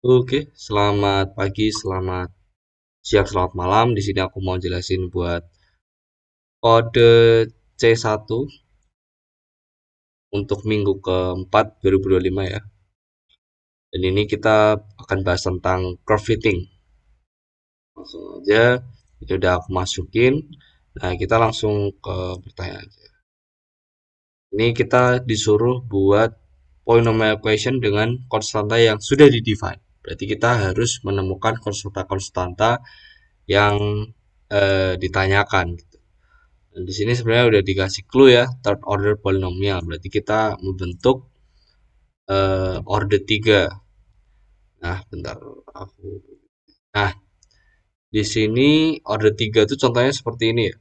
Oke, selamat pagi, selamat siang, selamat malam. Di sini aku mau jelasin buat kode C1 untuk minggu keempat 2025 ya. Dan ini kita akan bahas tentang curve fitting. Langsung aja, ini udah aku masukin. Nah, kita langsung ke pertanyaan aja. Ini kita disuruh buat polynomial equation dengan konstanta yang sudah di-define. Berarti kita harus menemukan konstanta-konstanta yang ditanyakan. Dan di sini sebenarnya udah dikasih clue ya, third order polynomial. Berarti kita membentuk order 3. Nah, bentar aku. Nah, di sini order 3 itu contohnya seperti ini ya.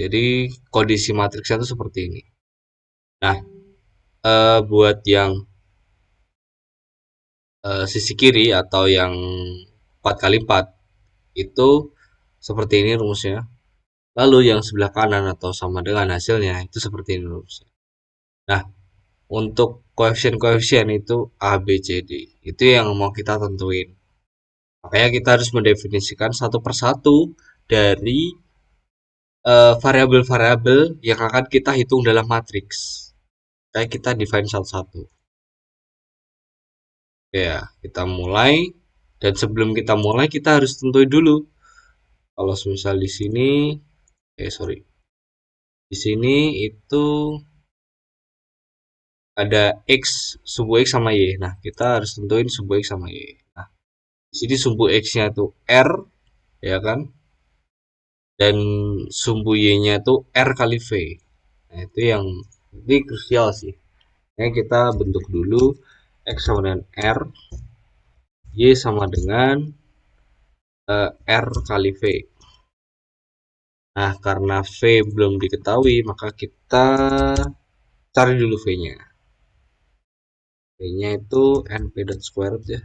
Jadi kondisi matriksnya itu seperti ini. Nah, buat yang sisi kiri atau yang 4 kali 4 itu seperti ini rumusnya. Lalu yang sebelah kanan atau sama dengan hasilnya itu seperti ini rumusnya. Nah, untuk koefisien-koefisien itu A, B, C, D. Itu yang mau kita tentuin. Makanya kita harus mendefinisikan satu persatu dari variabel-variabel yang akan kita hitung dalam matriks. Kayak kita define satu-satu. Ya, kita mulai. Dan sebelum kita mulai, kita harus tentuin dulu. Kalau misal di sini, sorry, di sini itu ada x, sumbu x sama y. Nah, kita harus tentuin sumbu x sama y. Nah, di sini sumbu x-nya itu r, ya kan? Dan sumbu y-nya itu r kali v. Nah, itu yang ini krusial sih. Nah, kita bentuk dulu x sama dengan r, y sama dengan r kali v. Nah, karena v belum diketahui, maka kita cari dulu v-nya. V-nya itu np dot squared ya.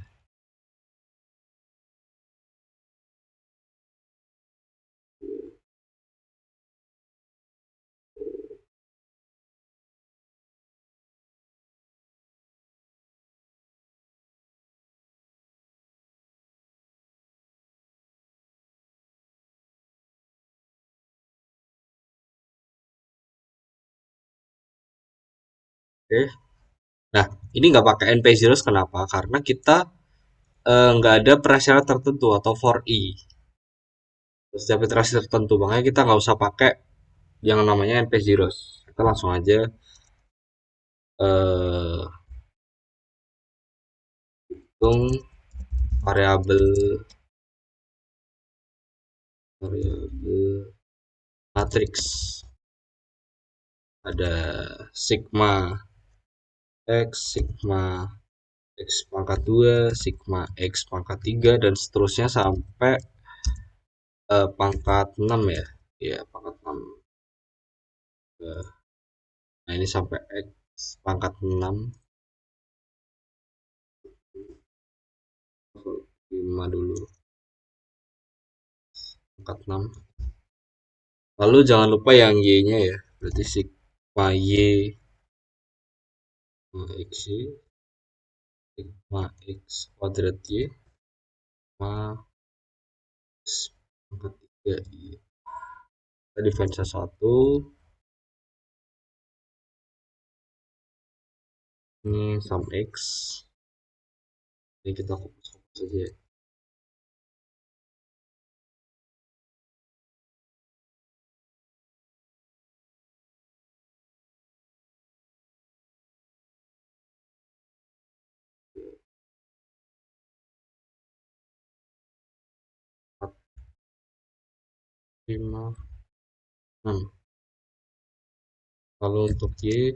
Oke. Nah, ini nggak pakai np0 kenapa? Karena kita nggak ada prasyarat tertentu atau for i. Setiap iterasi tertentu, makanya kita nggak usah pakai yang namanya np0. Kita langsung aja eh, hitung variabel variabel matriks. Ada sigma x, sigma x pangkat 2, sigma x pangkat 3 dan seterusnya sampai pangkat 6 ya. Ya, pangkat 6. Nah, ini sampai x pangkat 6, 5 dulu, pangkat 6. Lalu jangan lupa yang y-nya ya. Berarti sigma y, sigma x y, sigma x kuadrat y, sigma x pangkat 3 y. Kita define satu. Ini sum x. Ini kita fokus saja ya. 4, 5, 6. Kalau untuk y,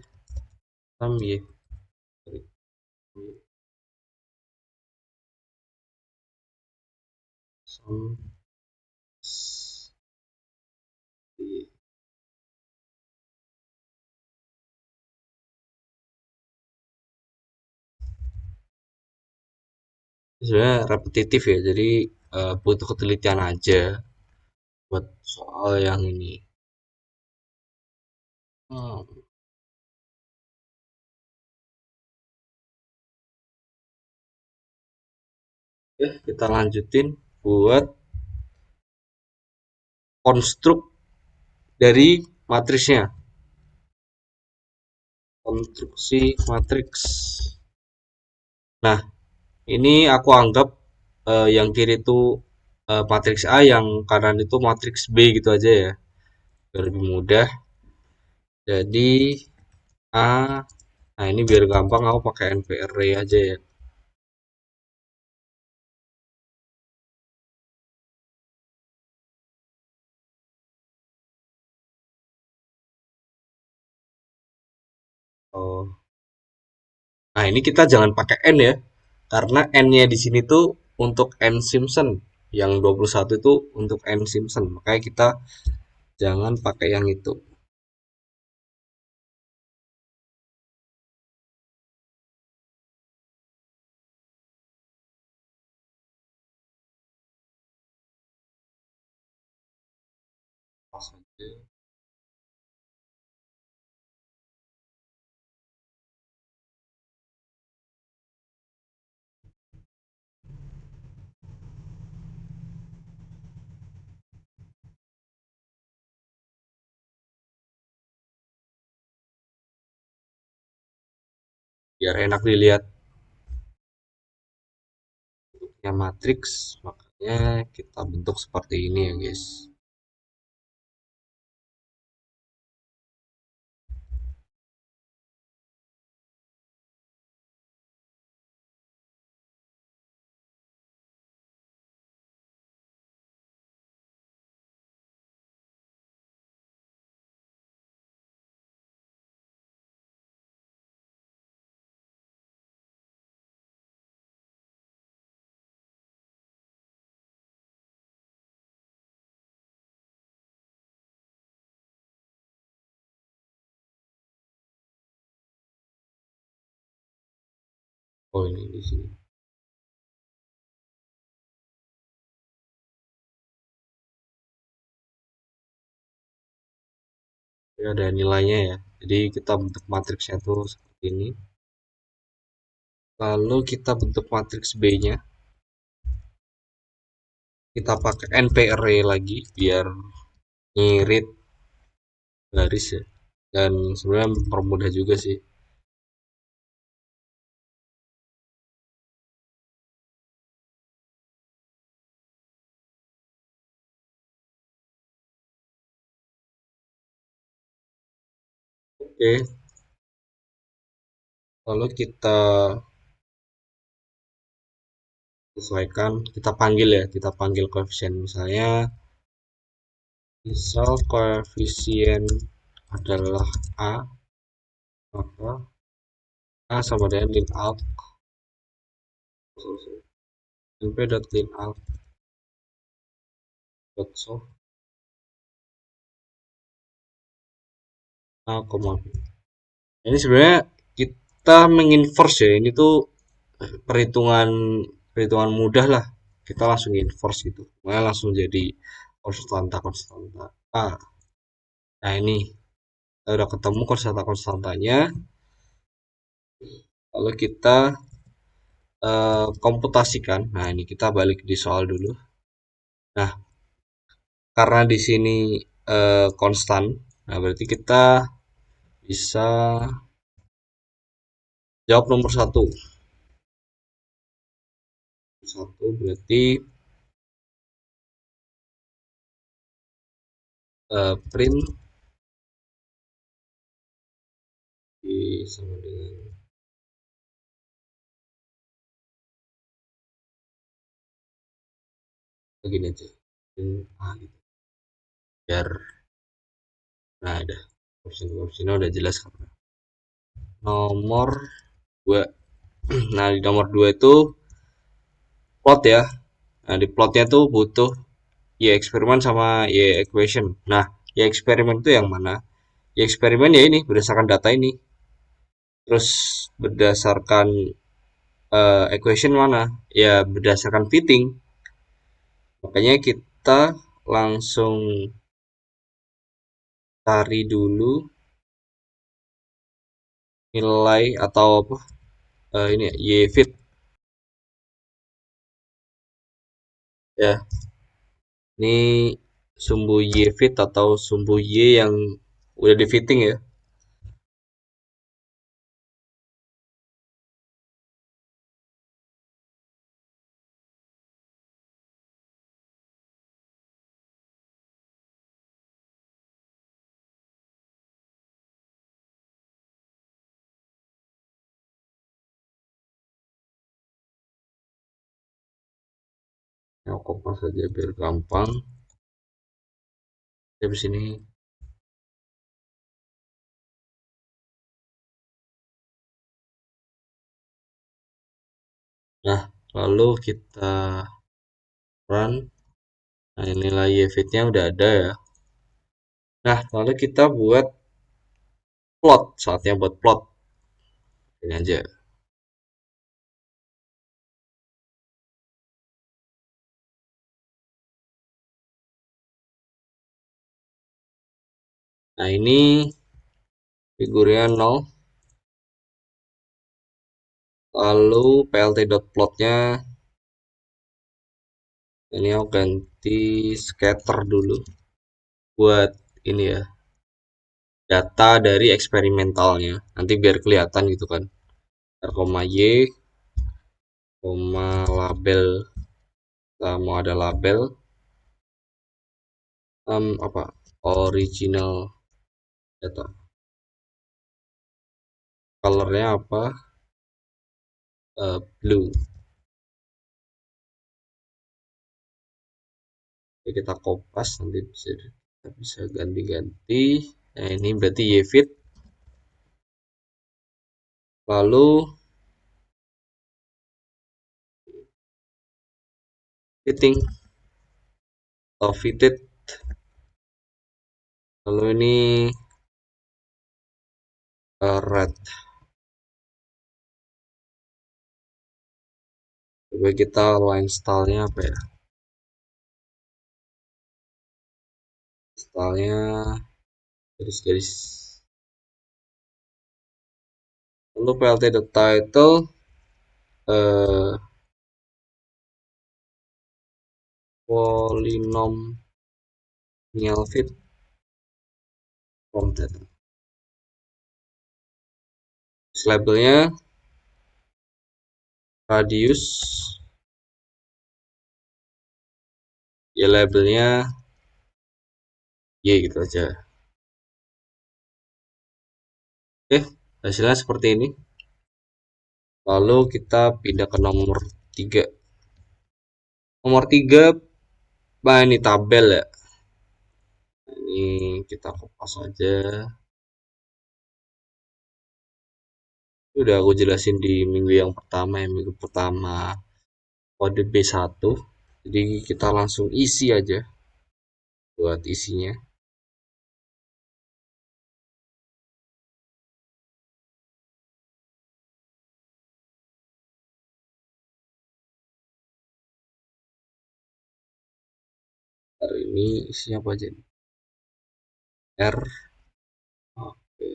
sum y. Sorry, sum y. Sebenarnya repetitif ya, jadi butuh ketelitian aja buat soal yang ini. Hmm. Kita lanjutin buat konstruk dari matrisnya. Konstruksi matriks. Nah, ini aku anggap yang kiri itu matriks A, yang kanan itu matriks B gitu aja ya. Biar lebih mudah. Jadi A, nah ini biar gampang aku pakai NPRA aja ya. Oh. Nah, ini kita jangan pakai N ya. Karena N-nya di sini tuh untuk N Simpson. Yang 21 itu untuk N Simpson. Makanya kita jangan pakai yang itu. Pas aja. Biar enak dilihat bentuknya matriks. Makanya kita bentuk seperti ini ya guys. Oh, ini di sini. Ini ada nilainya ya. Jadi kita bentuk matriksnya tuh seperti ini. Lalu kita bentuk matriks B-nya. Kita pakai NP-array lagi biar ngirit garis ya. Dan sebenarnya mempermudah juga sih. Oke, lalu kita sesuaikan, kita panggil ya, kita panggil koefisien. Misalnya, misal koefisien adalah A, maka A sama dengan lin alt np.lin alt dot so A, ini sebenarnya kita menginverse ya, ini tuh perhitungan perhitungan mudah lah, kita langsung inverse gitu, makanya langsung jadi konstanta konstanta A. Nah, ini kita udah ketemu konstanta konstantanya, lalu kita komputasikan. Nah, ini kita balik di soal dulu. Nah, karena di sini konstan, nah berarti kita bisa jawab nomor satu. Satu berarti print di sama dengan begini aja. Print A gitu. Biar nah ada option-optionnya udah jelas kan. Nomor 2. Nah, di nomor 2 itu plot ya. Nah, di plotnya tuh butuh y eksperimen sama y equation. Nah, y eksperimen itu yang mana? Y eksperimen ya ini berdasarkan data ini. Terus berdasarkan equation mana? Ya berdasarkan fitting. Makanya kita langsung cari dulu nilai atau apa ini ya, y fit. Ya, ini sumbu Y fit atau sumbu Y yang udah di fitting ya. Yang kompas saja biar gampang. Habis ini, nah lalu kita run. Nah, nilai Y fit-nya udah ada ya. Nah, lalu kita buat plot. Saatnya buat plot. Ini aja. Nah, ini figurnya 0. Lalu plt.plotnya ini aku ganti scatter dulu buat ini ya, data dari eksperimentalnya. Nanti biar kelihatan gitu kan. R, Y, label. Kita mau ada label apa? Original data. Colornya apa? Blue. Oke, kita kopas nanti bisa ganti-ganti. Nah, ini berarti Y fit. Lalu fitting atau fitted. Lalu ini red. Coba kita line stylenya apa ya? Stylenya garis-garis. Lalu plt.title eh, polynomial fit from data. Terus labelnya radius. Ya labelnya Y gitu aja. Oke, hasilnya seperti ini. Lalu kita pindah ke nomor 3. Nomor 3, nah ini tabel ya. Ini kita kopas aja. Udah aku jelasin di minggu yang pertama ya, minggu pertama kode B1. Jadi kita langsung isi aja buat isinya. Hari ini isinya apa aja nih? R, oke,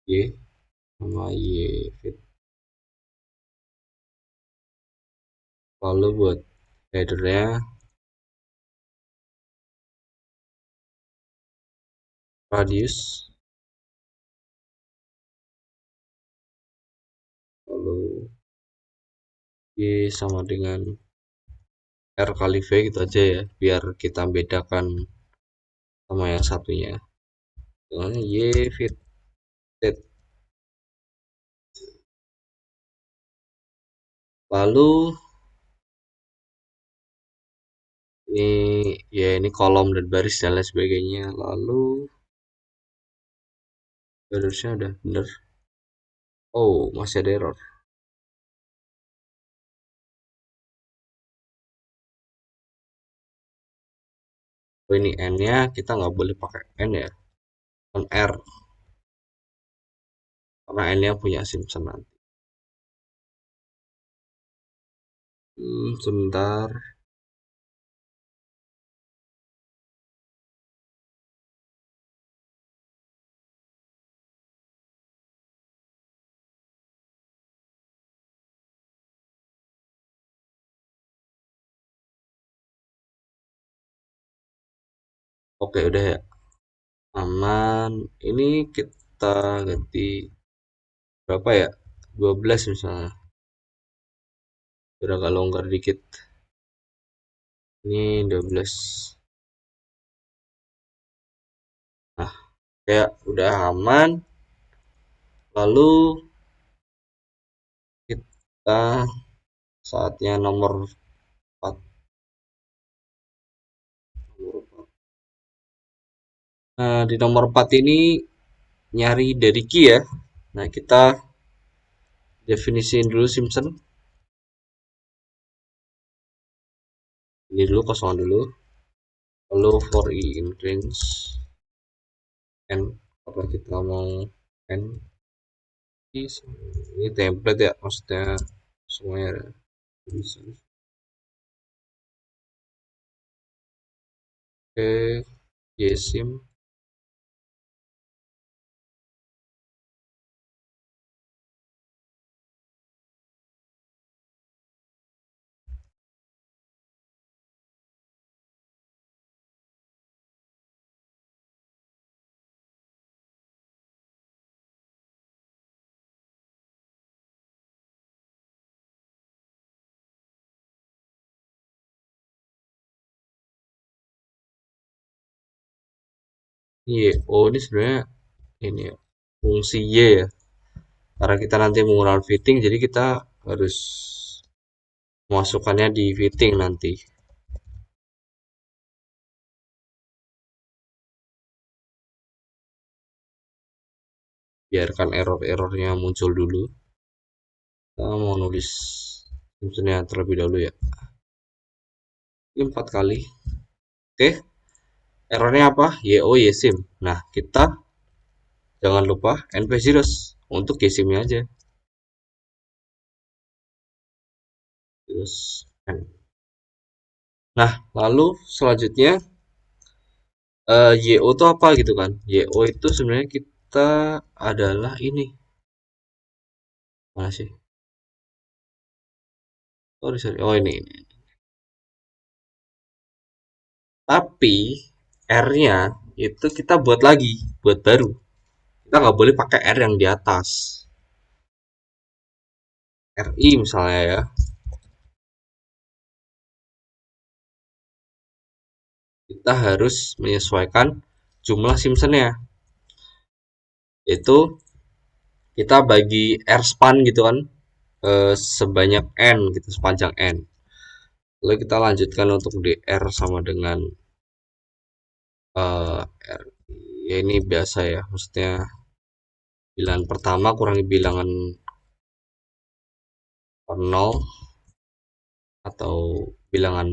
Y, sama Y fit. Lalu buat headernya radius, lalu Y sama dengan R kali V gitu aja ya, biar kita bedakan sama yang satunya. Soalnya Y fit. Lalu ini ya ini kolom dan baris dan lain sebagainya. Lalu harusnya udah bener. Oh, masih ada error. Oh, ini n-nya kita nggak boleh pakai n ya, kan r, karena n-nya punya Simpson nanti. Sebentar. Oke, udah ya. Aman. Ini kita ganti berapa ya? 12 misalnya. Udah agak longgar dikit. Ini 12. Nah, kayak udah aman. Lalu kita saatnya nomor 4. Nah, di nomor 4 ini nyari dari key ya. Nah, kita definisiin dulu Simpson. Ini dulu kosongan dulu. Lalu for i in range n, apa kita mau n, ini template ya, maksudnya semuanya bisa. Oke, jsim. Oh, ini sebenarnya ini ya, fungsi y ya. Karena kita nanti menggunakan fitting, jadi kita harus memasukkannya di fitting nanti. Biarkan error-errornya muncul dulu. Kita mau nulis fungsinya terlebih dahulu ya. Ini 4 kali. Oke, errornya apa? Yo yesim. Nah, kita jangan lupa np zeros untuk yesimnya aja. Terus n. Nah, lalu selanjutnya yo itu apa gitu kan? Yo itu sebenarnya kita adalah ini. Mana sih? Sorry, sorry. Oh, ini. Tapi R-nya itu kita buat lagi, buat baru. Kita nggak boleh pakai R yang di atas. RI misalnya ya. Kita harus menyesuaikan jumlah Simpsonnya. Itu kita bagi R span gitu kan, sebanyak N gitu, sepanjang N. Lalu kita lanjutkan untuk DR sama dengan R. Ya ini biasa ya, maksudnya bilangan pertama kurangi bilangan 0 atau bilangan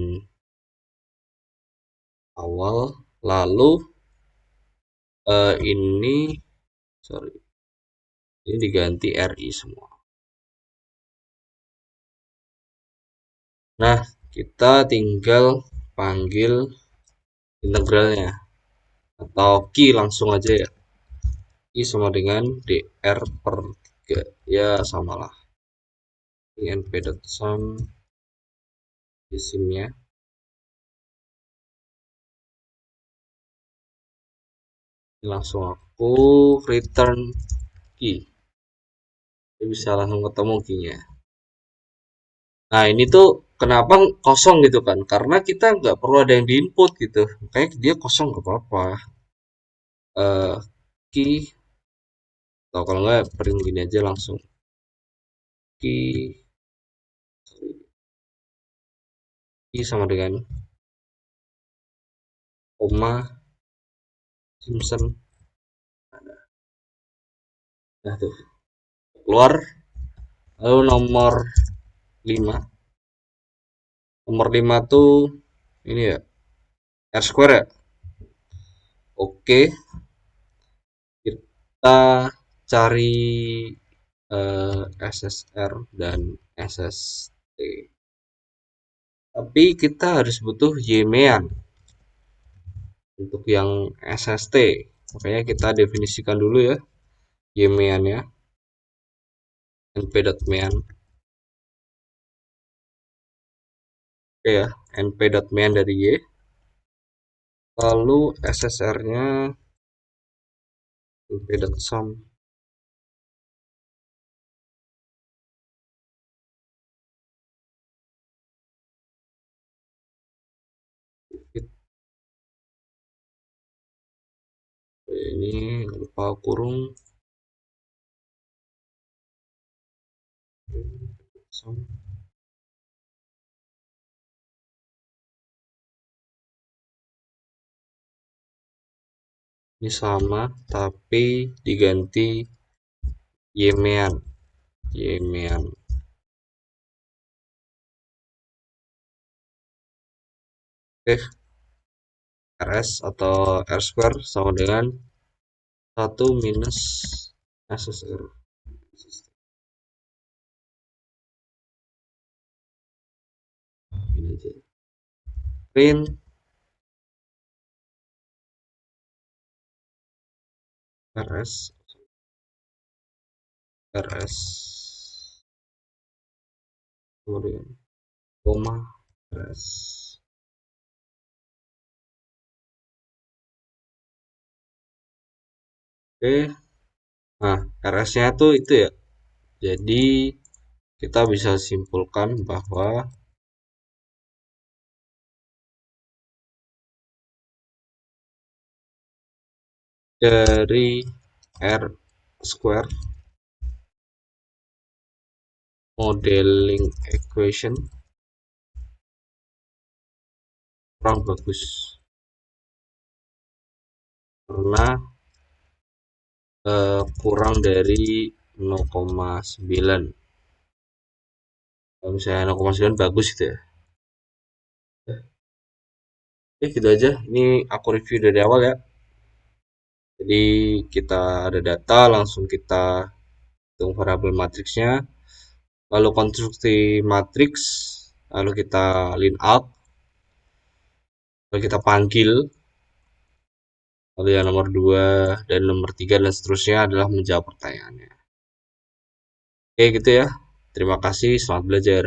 awal, lalu ini sorry, ini diganti RI semua. Nah, kita tinggal panggil integralnya atau key langsung aja ya. I sama dengan dr per 3. Ya samalah. Ini np.sum isimnya. Langsung aku return key. Jadi bisa langsung ketemu key-nya. Nah, ini tuh kenapa kosong gitu kan? Karena kita nggak perlu ada yang diinput gitu. Makanya dia kosong nggak apa-apa. Key, atau kalau nggak print gini aja langsung. Key, key sama dengan koma Simpson. Nah tuh, keluar. Lalu nomor 5. Nomor 5 tuh ini ya, R square ya. Oke, kita cari SSR dan SST. Tapi kita harus butuh YMean untuk yang SST. Makanya kita definisikan dulu ya YMean ya. np.mean. Oke ya, np.mean dari Y. Lalu SSR-nya p.sum. Ini lupa kurung sum. Ini sama tapi diganti yemean. Yemean. Oke, rs atau r square sama dengan 1 minus SSR. Ini aja. Print rs rs kemudian koma rs. Oke, nah rs-nya tuh itu ya. Jadi kita bisa simpulkan bahwa dari R square modeling equation kurang bagus karena kurang dari 0,9. Kalau misalnya 0,9 bagus gitu ya. Oke, gitu aja. Ini aku review dari awal ya. Jadi kita ada data, langsung kita hitung variabel matriksnya, lalu konstruksi matriks, lalu kita line out, lalu kita panggil, lalu yang nomor 2 dan nomor 3 dan seterusnya adalah menjawab pertanyaannya. Oke gitu ya. Terima kasih, selamat belajar.